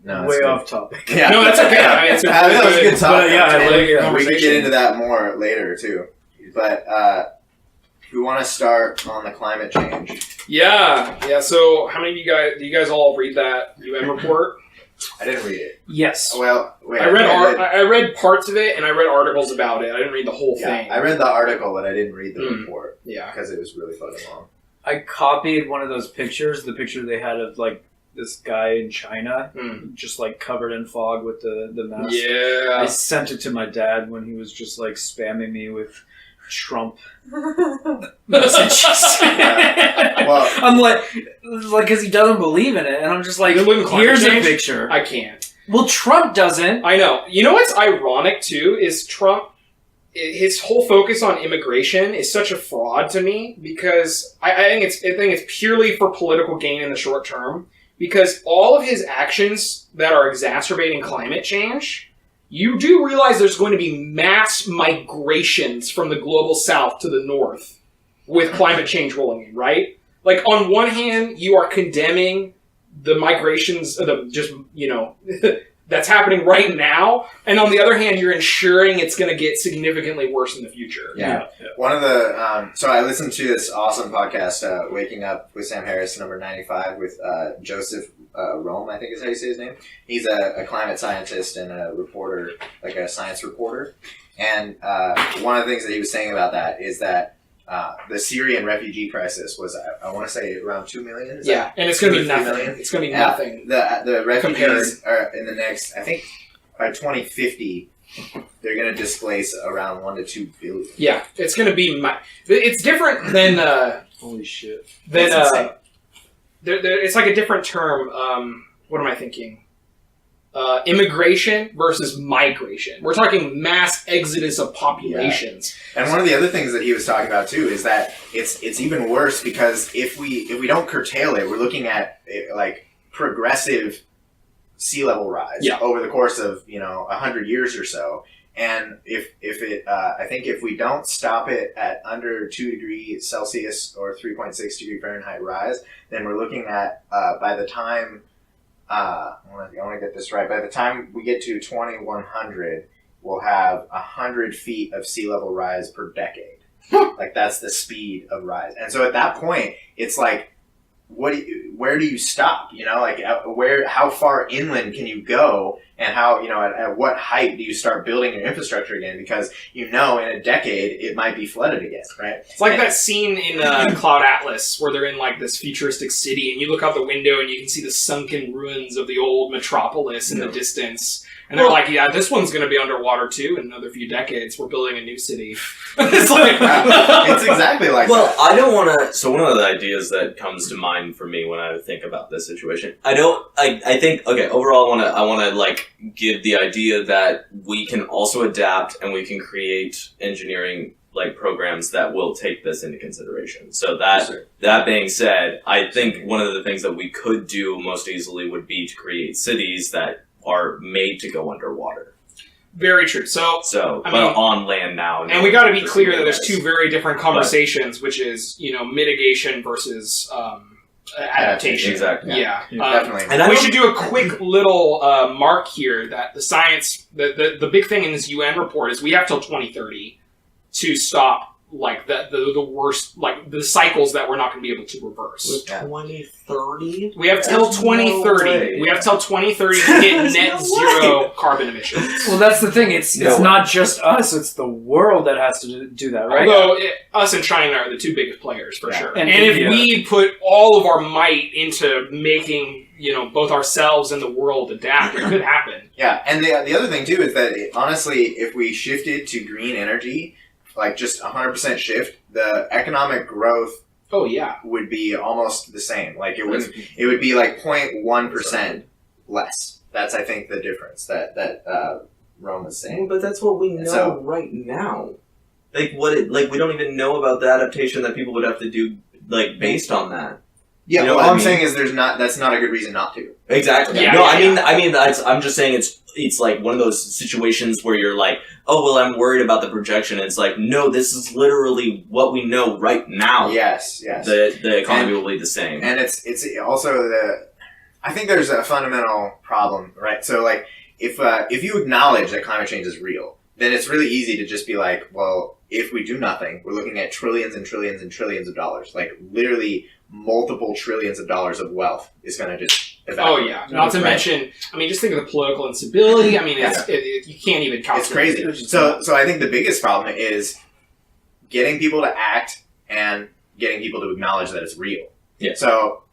No, way good. off topic. Yeah. No, that's okay. I mean, it's that was a good topic. Yeah, I like it. We could get into that more later too. But we want to start on the climate change. Yeah. So, how many of you guys do you guys all read that UN report? I didn't read it. Yes. Well, wait. I read parts of it, and I read articles about it. I didn't read the whole thing. I read the article, but I didn't read the report. Yeah, because it was really fucking long. I copied one of those pictures, the picture they had of like this guy in China, just like covered in fog with the mask. Yeah. I sent it to my dad when he was just like spamming me with Trump messages. Well, I'm like, because he doesn't believe in it, and I'm just like, here's a picture. I can't. Well, Trump doesn't. I know. You know what's ironic too is Trump. His whole focus on immigration is such a fraud to me because I think it's purely for political gain in the short term. Because all of his actions that are exacerbating climate change, you do realize there's going to be mass migrations from the global south to the north with climate change rolling in, right? Like, on one hand, you are condemning the migrations, that's happening right now, and on the other hand, you're ensuring it's going to get significantly worse in the future. Yeah. One of the so I listened to this awesome podcast, Waking Up with Sam Harris, number 95, with Joseph Rome, I think is how you say his name. He's a climate scientist and a reporter, like a science reporter. And one of the things that he was saying about that is that the Syrian refugee crisis was, I want to say, around 2 million. And it's going to be nothing. Million? It's going to be nothing. The refugees are in the next, I think, by 2050, they're going to displace around 1 to 2 billion. Yeah, it's going to be. It's different than. Holy shit. Than it's like a different term. What am I thinking? Immigration versus migration. We're talking mass exodus of populations. Yeah. And one of the other things that he was talking about too is that it's even worse because if we don't curtail it, we're looking at like progressive sea level rise over the course of 100 years or so. And I think if we don't stop it at under 2 degrees Celsius or 3.6 degree Fahrenheit rise, then we're looking at by the time I want to get this right. By the time we get to 2100, we'll have 100 feet of sea level rise per decade. Like, that's the speed of rise. And so at that point, it's like, where do you stop? How far inland can you go, and how, at what height do you start building your infrastructure again? Because in a decade it might be flooded again, right? It's like that scene in Cloud Atlas where they're in like this futuristic city, and you look out the window and you can see the sunken ruins of the old metropolis in the distance. And they're like, yeah, this one's going to be underwater too in another few decades. We're building a new city. It's like, it's exactly like that. Well, I don't want to... So one of the ideas that comes to mind for me when I think about this situation, I think, okay, overall I want to like give the idea that we can also adapt and we can create engineering like programs that will take this into consideration. So that being said, I think one of the things that we could do most easily would be to create cities that are made to go underwater. Very true. So but on land now. And we got to be clear that there's two very different conversations, which is, mitigation versus adaptation. Exactly. Yeah. Definitely. And we should do a quick little mark here that the science, the big thing in this UN report is we have till 2030 to stop like the worst, like the cycles that we're not going to be able to reverse. 2030? We have till 2030. We have till 2030 to get net zero carbon emissions. Well, that's the thing. It's not just us. It's the world that has to do that, right? Although us and China are the two biggest players for sure. And India. if we put all of our might into making both ourselves and the world adapt, it could happen. Yeah, and the other thing too is that honestly, if we shifted to green energy, like just 100% shift, the economic growth would be almost the same. Like it would be like 0.1% less. That's, I think, the difference that Rome was saying. But that's what we know right now. Like we don't even know about the adaptation that people would have to do like based on that. Yeah, all I'm saying is that's not a good reason not to. Exactly. Yeah, I mean I'm just saying it's like one of those situations where you're like, oh well, I'm worried about the projection. And it's like, no, this is literally what we know right now. Yes. The economy will be the same. And it's also I think there's a fundamental problem, right? So, like, if you acknowledge that climate change is real, then it's really easy to just be like, well, if we do nothing, we're looking at trillions and trillions and trillions of dollars. Like, literally multiple trillions of dollars of wealth is going to just evaporate. Oh, yeah. Not to mention, I mean, just think of the political instability. I mean, you can't even calculate. It's crazy. So I think the biggest problem is getting people to act and getting people to acknowledge that it's real. Yeah. So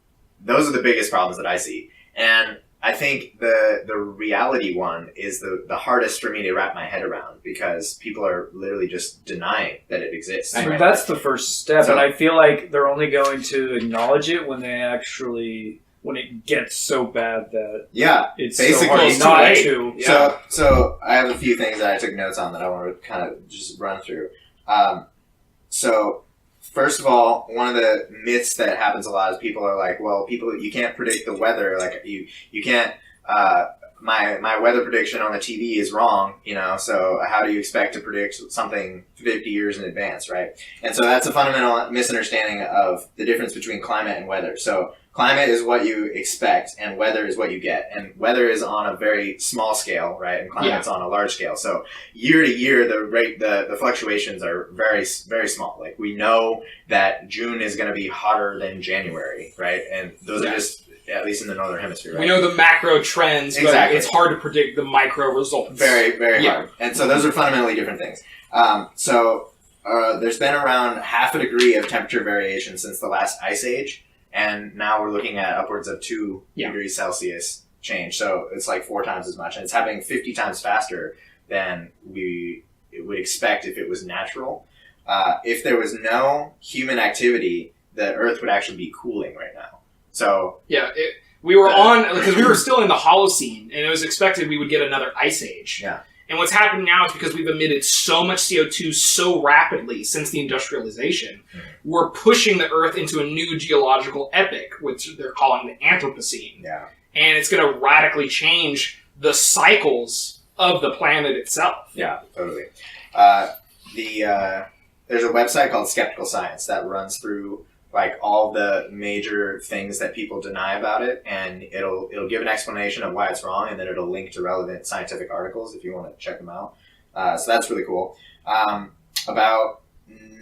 those are the biggest problems that I see. And I think the reality one is the hardest for me to wrap my head around because people are literally just denying that it exists. So right? that's the first step, So- and I feel like they're only going to acknowledge it when it gets so bad that Yeah. it's Basically, so hard it's not too late. to. Yeah. So I have a few things that I took notes on that I want to kind of just run through. So first of all, one of the myths that happens a lot is people are like, well, you can't predict the weather. Like you can't, my weather prediction on the TV is wrong, so how do you expect to predict something 50 years in advance, right? And so that's a fundamental misunderstanding of the difference between climate and weather. So climate is what you expect and weather is what you get. And weather is on a very small scale, right? And climate's on a large scale. So year to year, the fluctuations are very, very small. Like we know that June is going to be hotter than January, right? And those are just, at least in the Northern Hemisphere, right? We know the macro trends, but Exactly. it's hard to predict the micro results. Very, very hard. And so those are fundamentally different things. There's been around half a degree of temperature variation since the last ice age. And now we're looking at upwards of 2 degrees Celsius change. So it's like 4 times as much. And it's happening 50 times faster than we would expect if it was natural. If there was no human activity, the Earth would actually be cooling right now. So Yeah, we were because we were still in the Holocene, and it was expected we would get another ice age. Yeah. And what's happening now is because we've emitted so much CO2 so rapidly since the industrialization, we're pushing the Earth into a new geological epoch, which they're calling the Anthropocene. Yeah. And it's going to radically change the cycles of the planet itself. Yeah, totally. There's a website called Skeptical Science that runs through like all the major things that people deny about it, and it'll give an explanation of why it's wrong, and then it'll link to relevant scientific articles if you want to check them out. So that's really cool.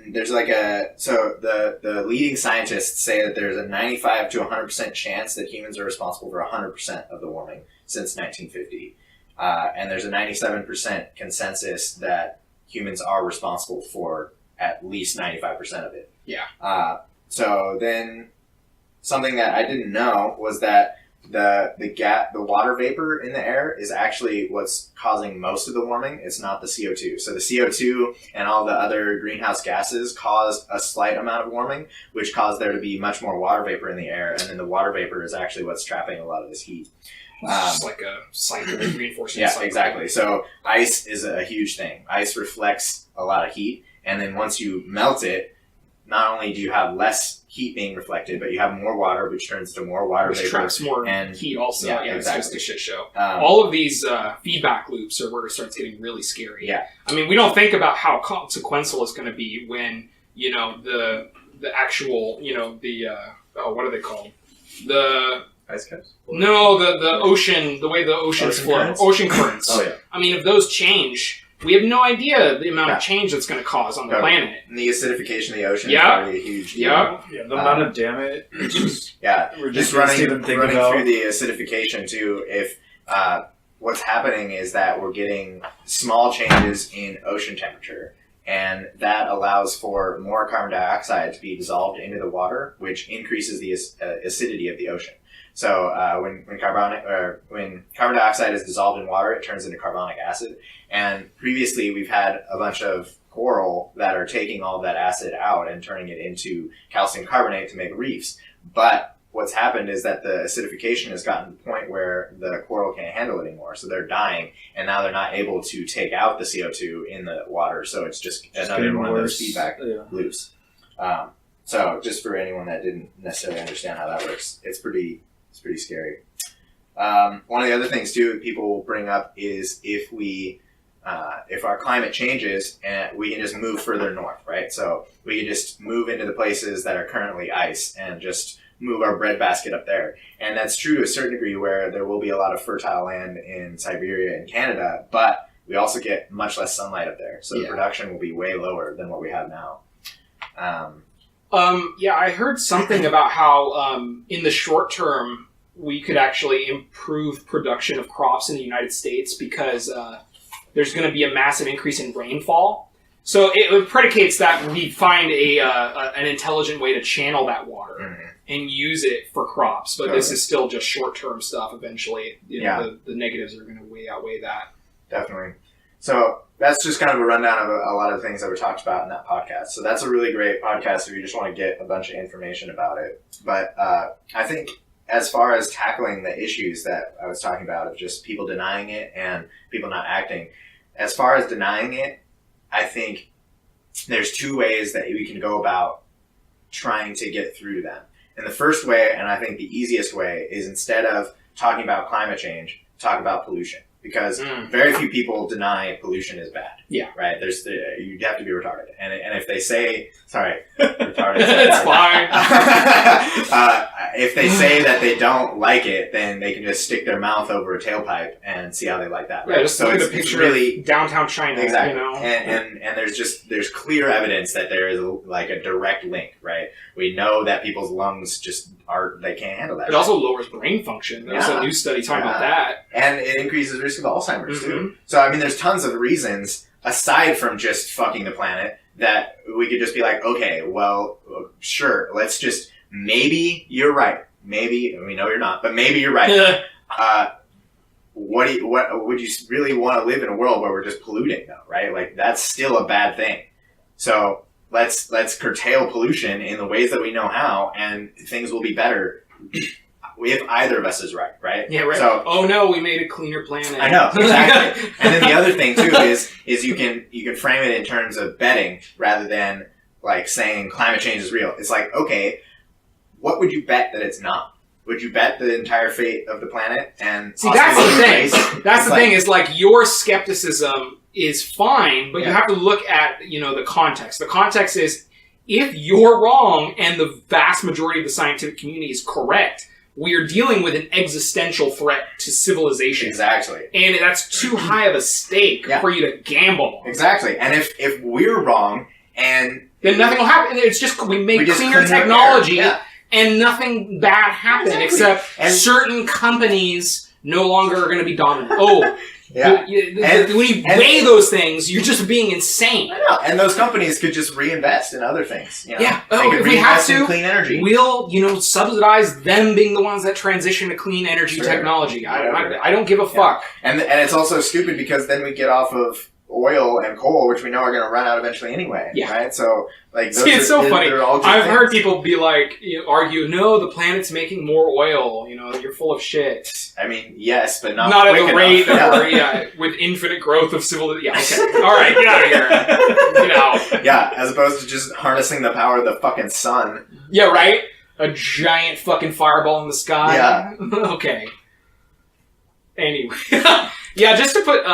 There's like the leading scientists say that there's a 95 to 100% chance that humans are responsible for 100% of the warming since 1950, and there's a 97% consensus that humans are responsible for at least 95% of it. Yeah. So then something that I didn't know was that the water vapor in the air is actually what's causing most of the warming. It's not the CO2. So the CO2 and all the other greenhouse gases caused a slight amount of warming, which caused there to be much more water vapor in the air. And then the water vapor is actually what's trapping a lot of this heat. It's just like a cycle, reinforcing Yeah, cycle. exactly. So ice is a huge thing. Ice reflects a lot of heat. And then once you melt it, not only do you have less heat being reflected, but you have more water, which turns to more water Which vapor. traps more and heat also. yeah, Yeah, exactly. it's just a shit show. All All of these feedback loops are where it starts getting really scary. Yeah. I mean, we don't think about how consequential it's going to be when, the actual, what are they called? The Ice caps? No, the ocean, the way the oceans Ocean flow. currents? Ocean currents. Oh, yeah. I mean, if those change, we have no idea the amount Yeah. of change that's going to cause on the Totally. planet. And the acidification of the ocean Yeah. is already a huge deal. Yeah. Yeah, the amount of damage. It's just Yeah. we're Just ridiculous to even running think about. through the acidification too, if what's happening is that we're getting small changes in ocean temperature, and that allows for more carbon dioxide to be dissolved into the water, which increases the acidity of the ocean. So when carbon dioxide is dissolved in water, it turns into carbonic acid. And previously, we've had a bunch of coral that are taking all of that acid out and turning it into calcium carbonate to make reefs. But what's happened is that the acidification has gotten to the point where the coral can't handle it anymore. So they're dying, and now they're not able to take out the CO2 in the water. So it's just another getting one of worse. those feedback Yeah. loops. So just for anyone that didn't necessarily understand how that works, it's pretty scary. One of the other things too people will bring up is if our climate changes, and we can just move further north, right? So we can just move into the places that are currently ice and just move our breadbasket up there. And that's true to a certain degree, where there will be a lot of fertile land in Siberia and Canada, but we also get much less sunlight up there. So the production will be way lower than what we have now. Yeah, I heard something about how in the short term we could actually improve production of crops in the United States because there's going to be a massive increase in rainfall. So it predicates that we find an intelligent way to channel that water and use it for crops. But this is still just short-term stuff. Eventually, the negatives are going to outweigh that. Definitely. So that's just kind of a rundown of a lot of things that were talked about in that podcast. So that's a really great podcast if you just want to get a bunch of information about it. But I think as far as tackling the issues that I was talking about of just people denying it and people not acting, as far as denying it, I think there's two ways that we can go about trying to get through to them. And the first way, and I think the easiest way, is instead of talking about climate change, talk about pollution. Because very few people deny pollution is bad. Yeah. Right? You have to be retarded. And if they say, retarded. It's fine. If they say that they don't like it, then they can just stick their mouth over a tailpipe and see how they like that. Right? Yeah, just look at a picture of downtown China. Exactly. You know? And there's clear evidence that there is a direct link, right? We know that people's lungs they can't handle that. It also lowers brain function. There's a new study talking about that. And it increases risk of Alzheimer's too. So I mean, there's tons of reasons aside from just fucking the planet that we could just be like, okay, well, sure, let's just, maybe you're right. Maybe, we know you're not, but maybe you're right. What would you really want to live in a world where we're just polluting though, right? Like that's still a bad thing. So let's curtail pollution in the ways that we know how, and things will be better if either of us is right? Yeah, right. So, oh no, we made a cleaner planet. I know, exactly. And then the other thing too is you can frame it in terms of betting rather than like saying climate change is real. It's like, okay, what would you bet that it's not? Would you bet the entire fate of the planet? And see, that's the thing. That's the thing is like your skepticism is fine, but you have to look at the context. The context is if you're wrong and the vast majority of the scientific community is correct, we are dealing with an existential threat to civilization. Exactly. And that's too high of a stake for you to gamble on. Exactly. And if we're wrong, and then nothing will happen. It's just we make cleaner technology, and nothing bad happens except certain companies no longer are going to be dominant. Oh. Yeah. When you weigh those things, you're just being insane. I know. And those companies could just reinvest in other things. Yeah. If we have to, clean energy. We'll subsidize them being the ones that transition to clean energy technology. I don't give a fuck. And it's also stupid because then we get off of oil and coal, which we know are going to run out eventually anyway. Yeah. Right? So, it's so funny. I've heard people be like, argue, no, the planet's making more oil. You're full of shit. I mean, yes, but not at the rate that with infinite growth of civilization. Yeah, okay. All right, get out of here. Get out. Yeah, as opposed to just harnessing the power of the fucking sun. Yeah, right? A giant fucking fireball in the sky. Yeah. Okay. Anyway. Yeah, just to put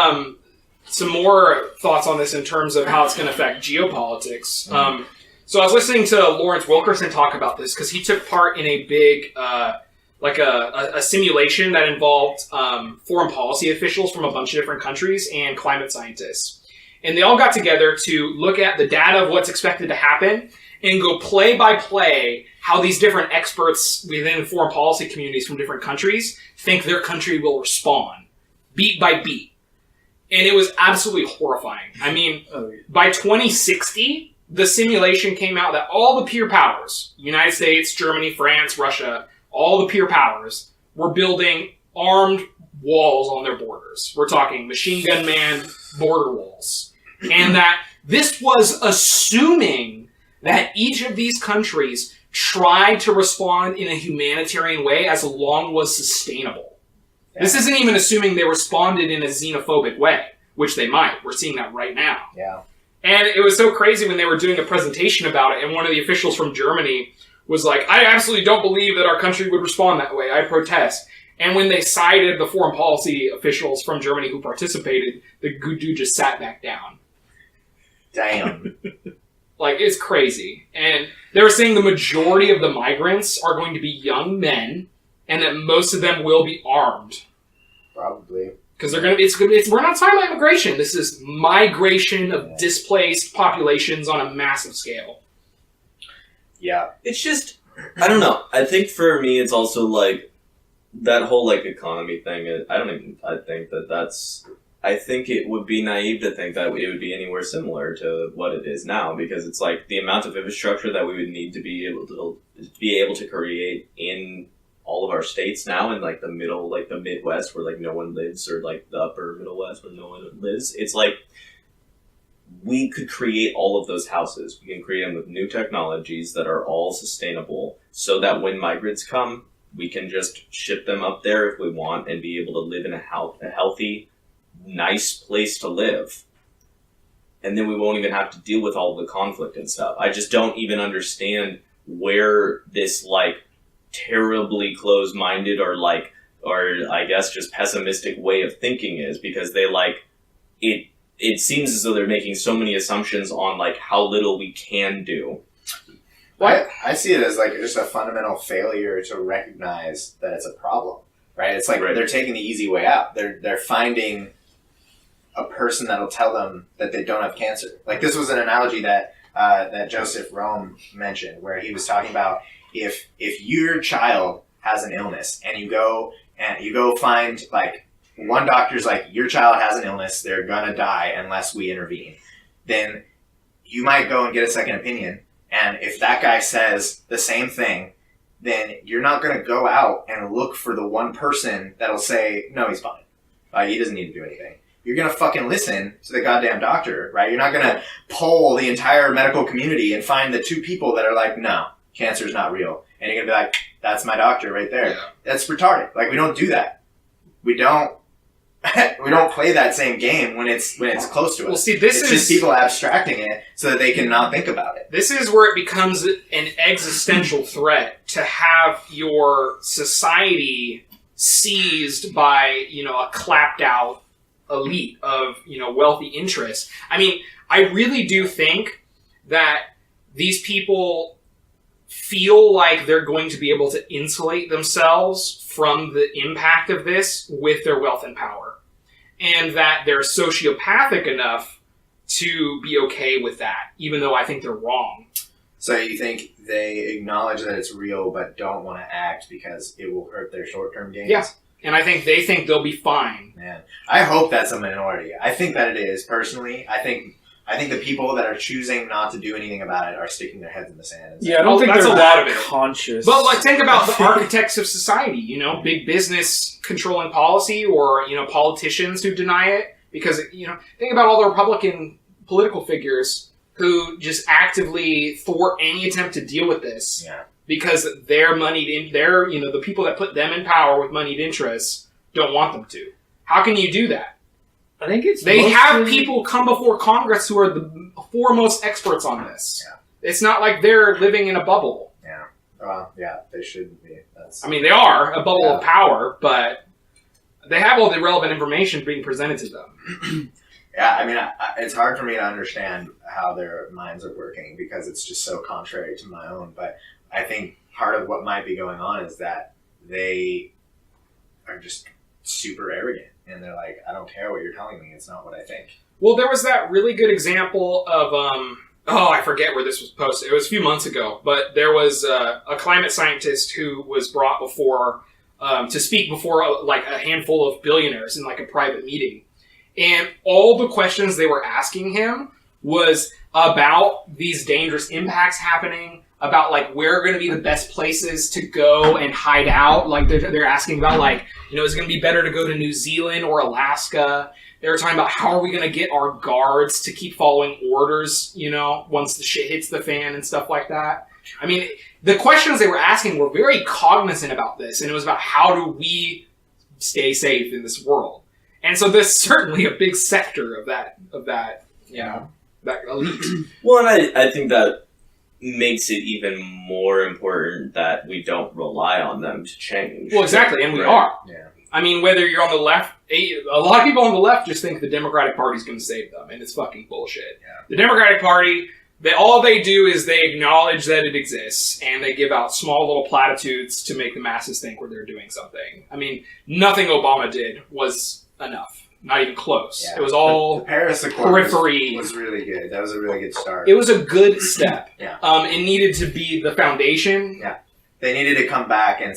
some more thoughts on this in terms of how it's going to affect geopolitics. So I was listening to Lawrence Wilkerson talk about this because he took part in a big, a simulation that involved foreign policy officials from a bunch of different countries and climate scientists. And they all got together to look at the data of what's expected to happen and go play by play how these different experts within foreign policy communities from different countries think their country will respond, beat by beat. And it was absolutely horrifying. I mean, by 2060, the simulation came out that all the peer powers, United States, Germany, France, Russia, all the peer powers were building armed walls on their borders. We're talking machine gun man border walls. And that this was assuming that each of these countries tried to respond in a humanitarian way as long was sustainable. This isn't even assuming they responded in a xenophobic way, which they might. We're seeing that right now. Yeah. And it was so crazy when they were doing a presentation about it, and one of the officials from Germany was like, I absolutely don't believe that our country would respond that way. I protest. And when they cited the foreign policy officials from Germany who participated, the dude just sat back down. Damn. Like, it's crazy. And they were saying the majority of the migrants are going to be young men, and that most of them will be armed. Probably. Because they're we're not talking about immigration. This is migration of displaced populations on a massive scale. Yeah. It's just, I don't know. I think for me, it's also like that whole like economy thing. I think it would be naive to think that it would be anywhere similar to what it is now, because it's like the amount of infrastructure that we would need to be able to create in all of our states now, in like the middle, like the Midwest where like no one lives, or like the upper Middle West where no one lives. It's like we could create all of those houses. We can create them with new technologies that are all sustainable, so that when migrants come, we can just ship them up there if we want and be able to live in a healthy, nice place to live. And then we won't even have to deal with all the conflict and stuff. I just don't even understand where this like terribly closed-minded or I guess just pessimistic way of thinking is, because they like it seems as though they're making so many assumptions on like how little we can do. I see it as like just a fundamental failure to recognize that it's a problem, right? It's like they're taking the easy way out. They're finding a person that'll tell them that they don't have cancer. Like, this was an analogy that Joseph Rome mentioned, where he was talking about if your child has an illness and you go find like one doctor's like, your child has an illness, they're gonna die unless we intervene, then you might go and get a second opinion. And if that guy says the same thing, then you're not going to go out and look for the one person that'll say, no, he's fine. He doesn't need to do anything. You're going to fucking listen to the goddamn doctor, right? You're not going to poll the entire medical community and find the two people that are like, no, cancer's not real. And you're going to be like, that's my doctor right there. Yeah. That's retarded. Like, we don't do that. We don't play that same game when it's close to us. Well, see, this is just people abstracting it so that they can not think about it. This is where it becomes an existential threat to have your society seized by, a clapped out elite of, wealthy interests. I mean, I really do think that these people feel like they're going to be able to insulate themselves from the impact of this with their wealth and power. And that they're sociopathic enough to be okay with that, even though I think they're wrong. So you think they acknowledge that it's real but don't want to act because it will hurt their short-term gains? Yeah. And I think they think they'll be fine. Man, I hope that's a minority. I think that it is, personally. I think the people that are choosing not to do anything about it are sticking their heads in the sand. Yeah, I don't think that's they're a that lot of it. Conscious. But think about the architects of society, big business controlling policy, or, politicians who deny it. Because, think about all the Republican political figures who just actively thwart any attempt to deal with this. Yeah. Because they're moneyed in, the people that put them in power with moneyed interests don't want them to. How can you do that? I think they have people come before Congress who are the foremost experts on this. Yeah. It's not like they're living in a bubble. Yeah. Well, yeah, they shouldn't be. They are a bubble of power, but they have all the relevant information being presented to them. Yeah, it's hard for me to understand how their minds are working because it's just so contrary to my own. But I think part of what might be going on is that they are just super arrogant. And they're like, I don't care what you're telling me. It's not what I think. Well, there was that really good example of, I forget where this was posted. It was a few months ago. But there was a climate scientist who was brought before, to speak before a handful of billionaires in a private meeting. And all the questions they were asking him was about these dangerous impacts happening, about where are going to be the best places to go and hide out. They're asking about is it going to be better to go to New Zealand or Alaska? They were talking about how are we going to get our guards to keep following orders, once the shit hits the fan and stuff like that. The questions they were asking were very cognizant about this, and it was about how do we stay safe in this world. And so there's certainly a big sector of that that elite. Well, and I think that makes it even more important that we don't rely on them to change. Well, exactly, and we are. Yeah. Whether you're on the left, a lot of people on the left just think the Democratic Party's going to save them, and it's fucking bullshit. Yeah. The Democratic Party All they do is they acknowledge that it exists, and they give out small little platitudes to make the masses think they're doing something. I mean, nothing Obama did was enough. Not even close. Yeah. It was all the Paris Accord periphery. was really good. That was a really good start. It was a good step. Yeah. It needed to be the foundation. Yeah. They needed to come back and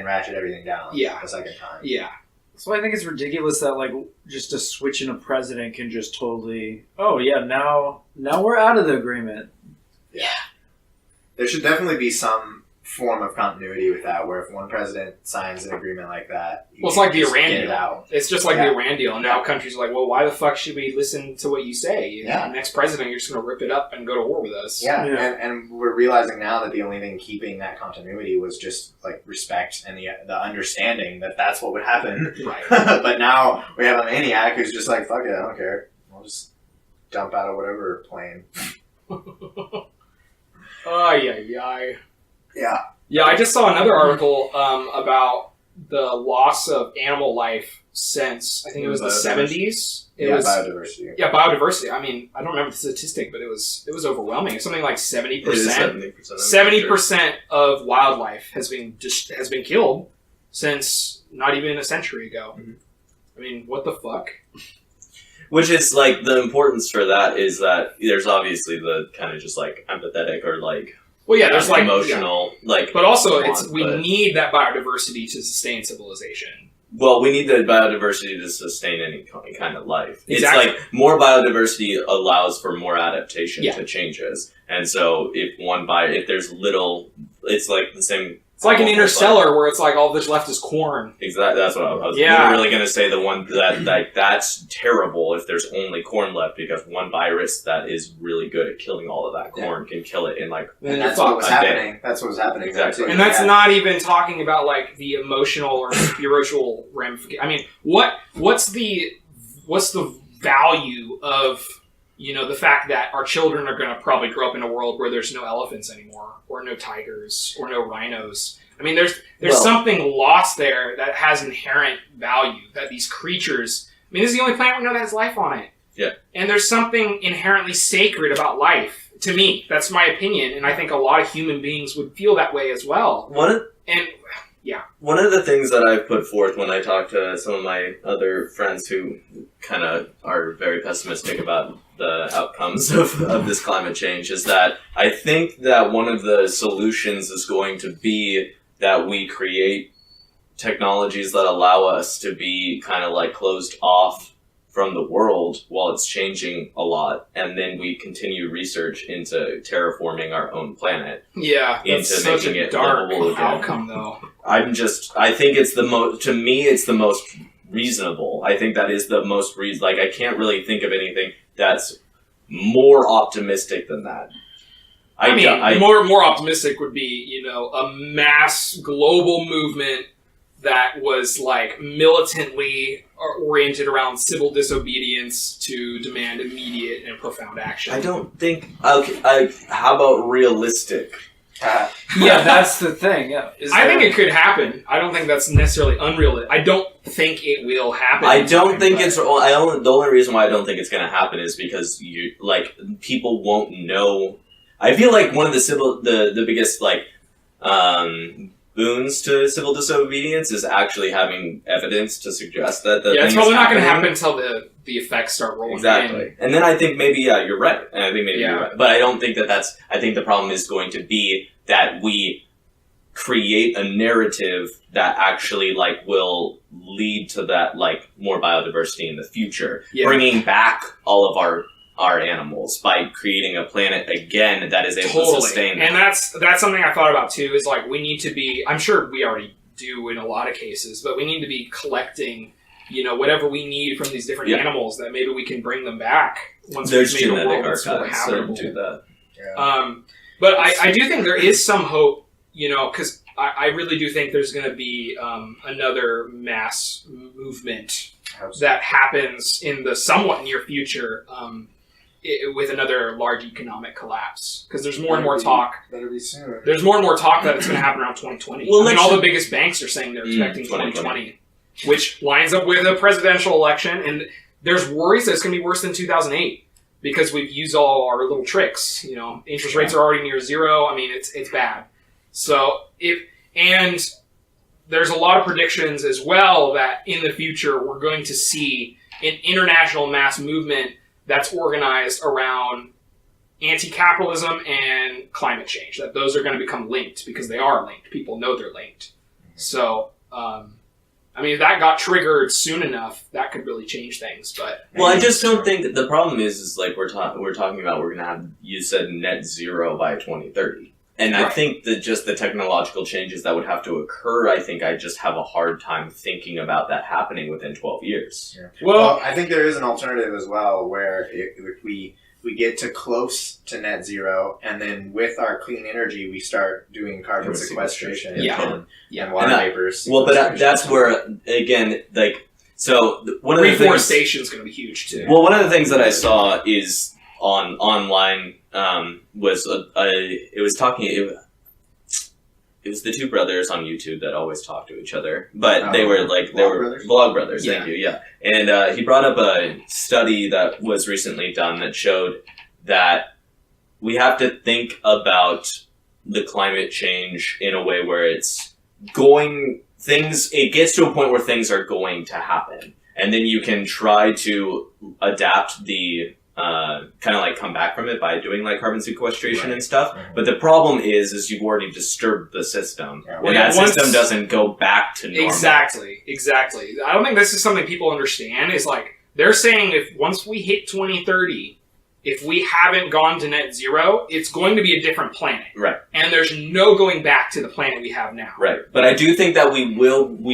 ratchet everything down. Yeah. The second time. Yeah. So I think it's ridiculous that like just a switch in a president can just totally. Oh yeah, now we're out of the agreement. Yeah. There should definitely be some form of continuity with that, where if one president signs an agreement like that, Well, it's like the just Iran get it deal. out. It's just like the Iran deal, and now countries are like, well, why the fuck should we listen to what you say? Yeah. Next president, you're just going to rip it up and go to war with us. Yeah, Yeah. And we're realizing now that the only thing keeping that continuity was just like respect and the understanding that that's what would happen. Right. But now we have a maniac who's just like, fuck it, I don't care. I'll just dump out of whatever plane. Yeah. Yeah, I just saw another article about the loss of animal life since, I think it was the 70s. It was biodiversity. Yeah, biodiversity. I mean, I don't remember the statistic, but it was overwhelming. Something like 70%. 70% of wildlife has been killed since not even a century ago. Mm-hmm. I mean, what the fuck? Which is like the importance for that is that there's obviously the kind of just like empathetic or like Well, yeah, there's like emotional like, but also we but- need that biodiversity to sustain civilization. Well, we need the biodiversity to sustain any kind of life. Exactly. It's like more biodiversity allows for more adaptation Yeah. to changes. And so if there's little, it's like the same. It's like an Interstellar where it's like all that's left is corn. Exactly. That's what I was Yeah. literally going to say. The one that's terrible if there's only corn left, because one virus that is really good at killing all of that corn can kill it in like. And that's what was happening. That's what was happening. Exactly. And that's not even talking about like the emotional or spiritual ramifications. I mean, what's the value of the fact that our children are going to probably grow up in a world where there's no elephants anymore, or no tigers, or no rhinos? I mean, there's something lost there that has inherent value. That these creatures. I mean, this is the only planet we know that has life on it. Yeah. And there's something inherently sacred about life. To me, that's my opinion, and I think a lot of human beings would feel that way as well. One of the things that I've put forth when I talk to some of my other friends who kind of are very pessimistic about the outcomes of this climate change is that I think that one of the solutions is going to be that we create technologies that allow us to be kind of like closed off from the world while it's changing a lot, and then we continue research into terraforming our own planet. Yeah, into that's such making a it dark livable again. outcome, though. I think it's the most, to me, it's the most reasonable. I think that is the most like, I can't really think of anything that's more optimistic than that. More optimistic would be, a mass global movement that was like militantly oriented around civil disobedience to demand immediate and profound action. I don't think, how about realistic? Yeah, that's the thing. Yeah. I think it could happen. I don't think that's necessarily unrealistic. I don't think it will happen. The only reason why I don't think it's going to happen is because people won't know. I feel like one of the biggest boons to civil disobedience is actually having evidence to suggest that it's probably not going to happen until the effects start rolling exactly. in. And then I think maybe you're right. And I think maybe you're right. But I don't think that's. I think the problem is going to be that we create a narrative that actually will lead to that more biodiversity in the future, bringing back all of our animals by creating a planet again that is able to sustain them. And that's something I thought about too, is we need to be, I'm sure we already do in a lot of cases, but we need to be collecting whatever we need from these different animals that maybe we can bring them back once there's we've made a world genetic that's more archives habitable. that do that. Yeah. But I do think there is some hope, because I really do think there's going to be another mass movement that happens in the somewhat near future with another large economic collapse. Because there's more and more talk. Better be soon. There's more and more talk that it's going to happen around 2020. Well, all the biggest banks are saying they're expecting 2020, which lines up with a presidential election. And there's worries that it's going to be worse than 2008. because we've used all our little tricks. You know, interest rates are already near zero. I mean, it's bad. So and there's a lot of predictions as well that in the future we're going to see an international mass movement that's organized around anti-capitalism and climate change. That those are going to become linked because they are linked. People know they're linked. So, I mean, if that got triggered soon enough, that could really change things. But I just don't think that the problem is like we're talking about we're gonna have, you said, net zero by 2030. And I think that just the technological changes that would have to occur, I think I just have a hard time thinking about that happening within 12 years. Yeah. Well, I think there is an alternative as well, where if we get to close to net zero, and then with our clean energy, we start doing carbon sequestration and water vapors. Well, but that's where, again, like, so one of the things... Reforestation is going to be huge, too. Well, one of the things that I saw is online was it was the two brothers on YouTube that always talk to each other, but they were Vlog Brothers. Thank you. Yeah, and he brought up a study that was recently done that showed that we have to think about the climate change in a way where it gets to a point where things are going to happen, and then you can try to adapt the kind of like come back from it by doing like carbon sequestration and stuff. But the problem is you've already disturbed the system, and that system doesn't go back to normal. Exactly. I don't think this is something people understand. Is like they're saying if once we hit 2030, if we haven't gone to net zero, it's going to be a different planet. Right. And there's no going back to the planet we have now. Right. But I do think that we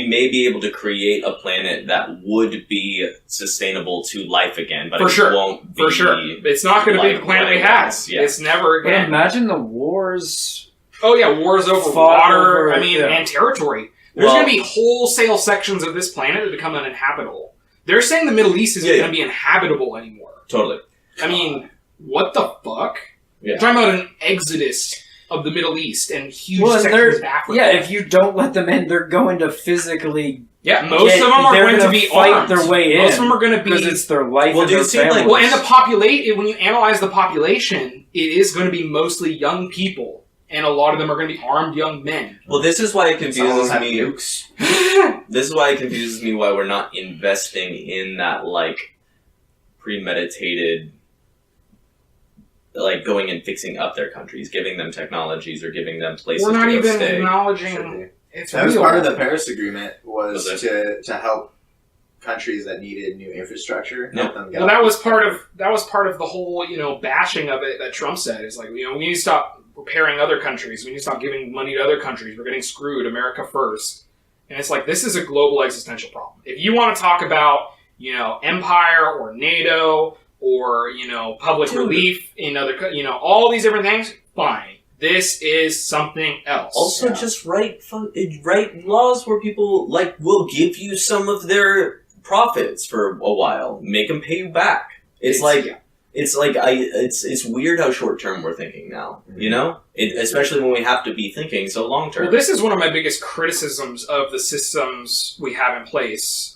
may be able to create a planet that would be sustainable to life again, but it won't be. For sure. It's not going to be the planet we had. Yeah. It's never again. But imagine the wars. Oh yeah, wars over water, and territory. There's going to be wholesale sections of this planet that become uninhabitable. They're saying the Middle East isn't going to be inhabitable anymore. Totally. I mean, what the fuck? Yeah. You're talking about an exodus of the Middle East and huge sections of Africa. Yeah, if you don't let them in, they're going to physically... Yeah, most of them are going to be fight armed. Their way in. Most of them are going to be... Because it's their life and their families. Well, and the population, when you analyze the population, it is going to be mostly young people. And a lot of them are going to be armed young men. Well, this is why it confuses me. This is why it confuses me why we're not investing in that, like, premeditated... like going and fixing up their countries, giving them technologies or giving them places to go stay. We're not even acknowledging it's that real. was part of the Paris Agreement was to help countries that needed new infrastructure. Help them get that was part of the whole bashing of it that Trump said is like we need to stop repairing other countries. We need to stop giving money to other countries. We're getting screwed. America first. And it's like this is a global existential problem. If you want to talk about empire or NATO or public relief in other all these different things, fine. This is something else. Also, just write laws where people will give you some of their profits for a while, make them pay you back. It's weird how short term we're thinking now. Especially when we have to be thinking so long term. Well, this is one of my biggest criticisms of the systems we have in place.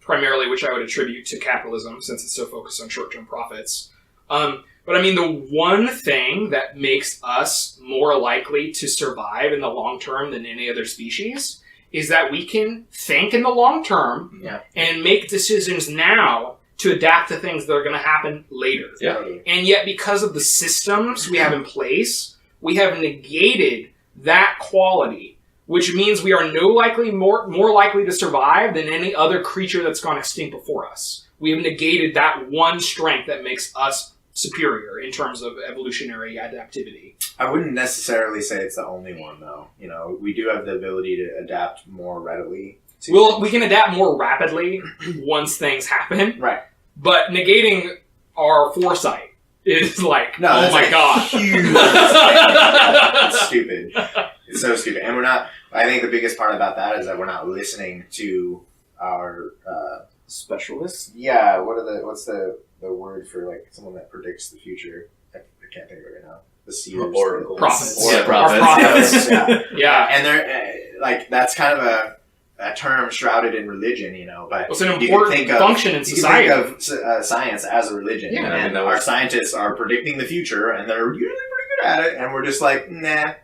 Primarily, which I would attribute to capitalism, since it's so focused on short-term profits. But I mean, the one thing that makes us more likely to survive in the long term than any other species is that we can think in the long term and make decisions now to adapt to things that are going to happen later. Yeah. And yet, because of the systems we have in place, we have negated that quality, which means we are more likely to survive than any other creature that's gone extinct before us. We have negated that one strength that makes us superior in terms of evolutionary adaptivity. I wouldn't necessarily say it's the only one, though. We do have the ability to adapt more readily. We can adapt more rapidly once things happen. Right. But negating our foresight is like, oh my god. It's stupid. It's so stupid. And I think the biggest part about that is that we're not listening to our specialists. Yeah, what's the word for someone that predicts the future? I can't think of it right now. The seers, prophets. Prophets. Yeah. And they're that's kind of a term shrouded in religion, you know, but It's an you can important think of- function in you society. can think of science as a religion, Yeah, and that our was- scientists are predicting the future, and they're usually pretty good at it, and we're just like, nah,